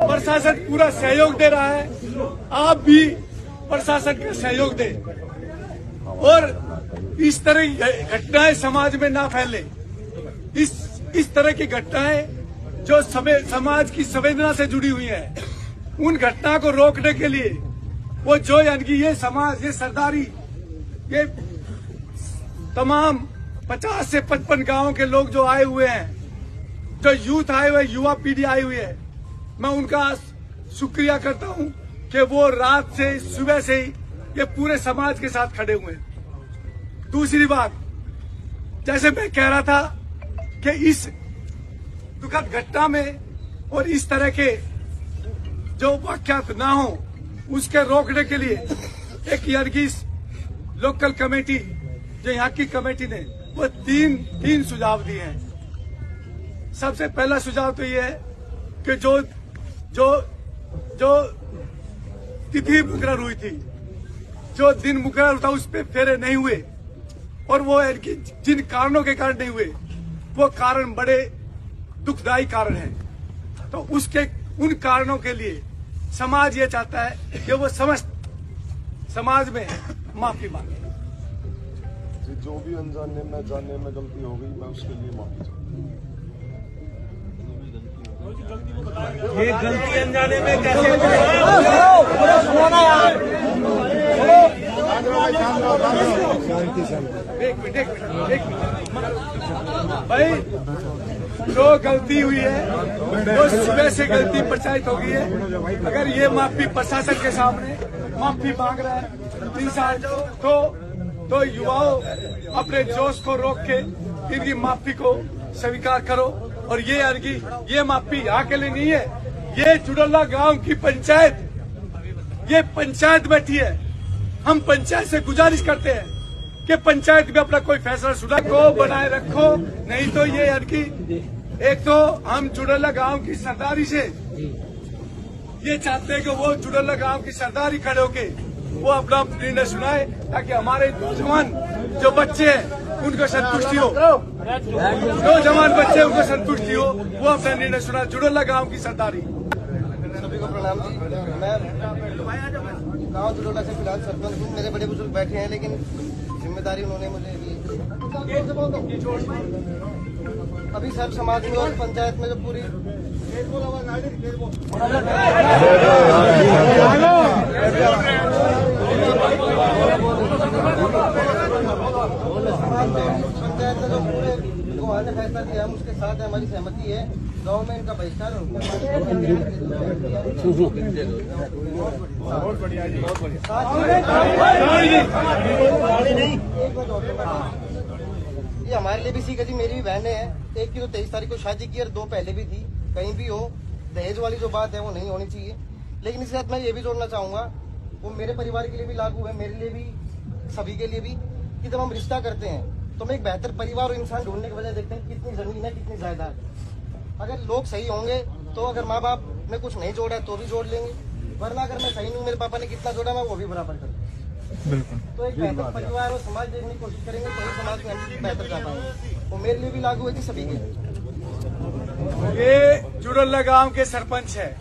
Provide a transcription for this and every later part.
प्रशासन पूरा सहयोग दे रहा है, आप भी प्रशासन का सहयोग दें और इस तरह की घटनाएं समाज में ना फैले। इस तरह की घटनाएं जो समाज की संवेदना से जुड़ी हुई है, उन घटना को रोकने के लिए वो जो यानी कि ये समाज, ये सरदारी, ये तमाम 50 से 55 गांवों के लोग जो आए हुए हैं, जो यूथ आए हुए, युवा पीढ़ी आई हुई है, मैं उनका शुक्रिया करता हूं कि वो रात से सुबह से ही ये पूरे समाज के साथ खड़े हुए हैं। दूसरी बात, जैसे मैं कह रहा था कि इस दुखद घटना में और इस तरह के जो वाकयात ना हो, उसके रोकने के लिए एक यानी कि लोकल कमेटी, जो यहाँ की कमेटी ने वो तीन सुझाव दिए हैं। सबसे पहला सुझाव तो ये है कि जो जो जो तिथि मुकर्रर हुई थी, जो दिन मुकर्रर था, उस पर फेरे नहीं हुए और वो जिन कारणों के कारण नहीं हुए, वो कारण बड़े दुखदायी कारण हैं। तो उसके उन कारणों के लिए समाज ये चाहता है कि वो समस्त समाज में माफी मांगे। जो भी अनजाने में जाने में गलती हो गई, मैं उसके लिए माफी चाहता हूँ। ये गलती अनजाने में कैसे एक मिनट भाई, जो गलती हुई है वो सुबह से गलती प्रचारित हो गई है। अगर ये माफी प्रशासन के सामने माफी मांग रहा है इंसान, तो युवाओं अपने जोश को रोक के इनकी माफी को स्वीकार करो। और ये यानी कि ये माफी यहाँ के लिए नहीं है, ये चुडल्ला गांव की पंचायत, ये पंचायत बैठी है। हम पंचायत से गुजारिश करते हैं कि पंचायत में अपना कोई फैसला शुदा को बनाए रखो, नहीं तो ये यानी कि एक तो हम चुडल्ला गांव की सरदारी से ये चाहते हैं कि वो चुडल्ला गांव की सरदारी खड़े होके वो अपना निर्णय सुनाए, ताकि हमारे नौजवान जो बच्चे हैं उनको संतुष्टि हो, नौजवान बच्चे उनको संतुष्टि हो, वो अपना निर्णय सुनाए। चुडल्ला गांव की सरदारी। सभी को प्रणाम जी। मैं गांव चुडल्ला से फिलहाल सरपंच हूँ। मेरे बड़े बुजुर्ग बैठे हैं, लेकिन जिम्मेदारी उन्होंने मुझे दी। अभी सब समाज में और पंचायत में जो पूरी पंचायत में जो पूरे गुहार ने फैसला किया, हम उसके साथ हमारी सहमति है। गांव में इनका बहिष्कार ये हमारे लिए भी सीखा जी। मेरी भी बहनें हैं, एक की तो 23 तारीख को शादी की और 2 पहले भी थी। कहीं भी हो, दहेज वाली जो बात है वो नहीं होनी चाहिए। लेकिन इसके साथ मैं ये भी जोड़ना चाहूंगा, वो मेरे परिवार के लिए भी लागू है, मेरे लिए भी, सभी के लिए भी, कि जब हम रिश्ता करते हैं तो हम एक बेहतर परिवार और इंसान ढूंढने के बजाय देखते हैं कितनी जमीन है, कितनी जायदाद है। अगर लोग सही होंगे तो अगर माँ बाप ने कुछ नहीं जोड़ा है तो भी जोड़ लेंगे, वरना अगर मैं सही नहीं हूँ, मेरे पापा ने कितना जोड़ा, मैं वो भी बराबर कर दूँ। तो एक बेहतर परिवार और समाज देखने की कोशिश करेंगे तो ही समाज में हम बेहतर जा पाएंगे। वो मेरे लिए भी लागू है कि सभी के लिए। ये चुडल्ला गांव के सरपंच है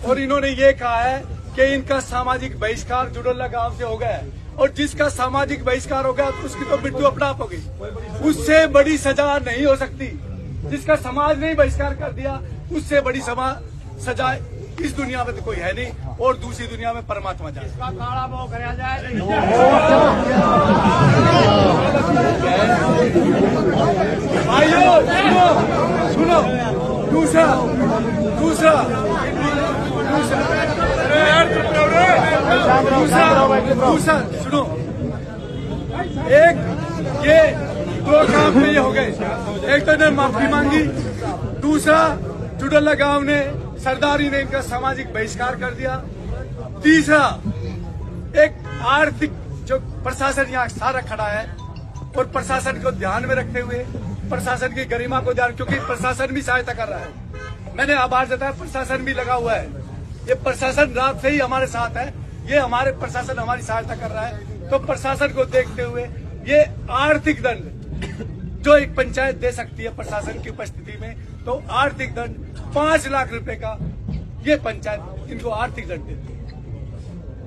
और इन्होंने ये कहा है कि इनका सामाजिक बहिष्कार चुडल्ला गांव से हो गया है, और जिसका सामाजिक बहिष्कार हो गया तो उसकी तो मृत्यु अपना आप होगी। उससे बड़ी सजा नहीं हो सकती। जिसका समाज ने बहिष्कार कर दिया, उससे बड़ी सजा इस दुनिया में तो कोई है नहीं, और दूसरी दुनिया में परमात्मा जाए। भाइयों सुनो, दूसरा सुनो, एक ये 2 काम ये हो गए। एक तो इन्होंने माफी मांगी, दूसरा चुडल्ला गांव ने, सरदारी ने इनका सामाजिक बहिष्कार कर दिया, तीसरा एक आर्थिक जो प्रशासन यहाँ सारा खड़ा है और प्रशासन को ध्यान में रखते हुए, प्रशासन की गरिमा को ध्यान, क्योंकि प्रशासन भी सहायता कर रहा है। मैंने आभार जताया, प्रशासन भी लगा हुआ है। ये प्रशासन रात से ही हमारे साथ है, ये हमारे प्रशासन हमारी सहायता कर रहा है। तो प्रशासन को देखते हुए ये आर्थिक दंड जो एक पंचायत दे सकती है प्रशासन की उपस्थिति में, तो आर्थिक दंड 5 लाख रुपए का ये पंचायत इनको आर्थिक दंड देती है।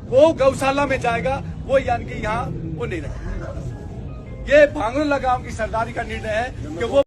वो गौशाला में जाएगा, वो यानी कि यहाँ वो नहीं रहेगा। ये भांगरोला गांव की सरदारी का निर्णय है कि वो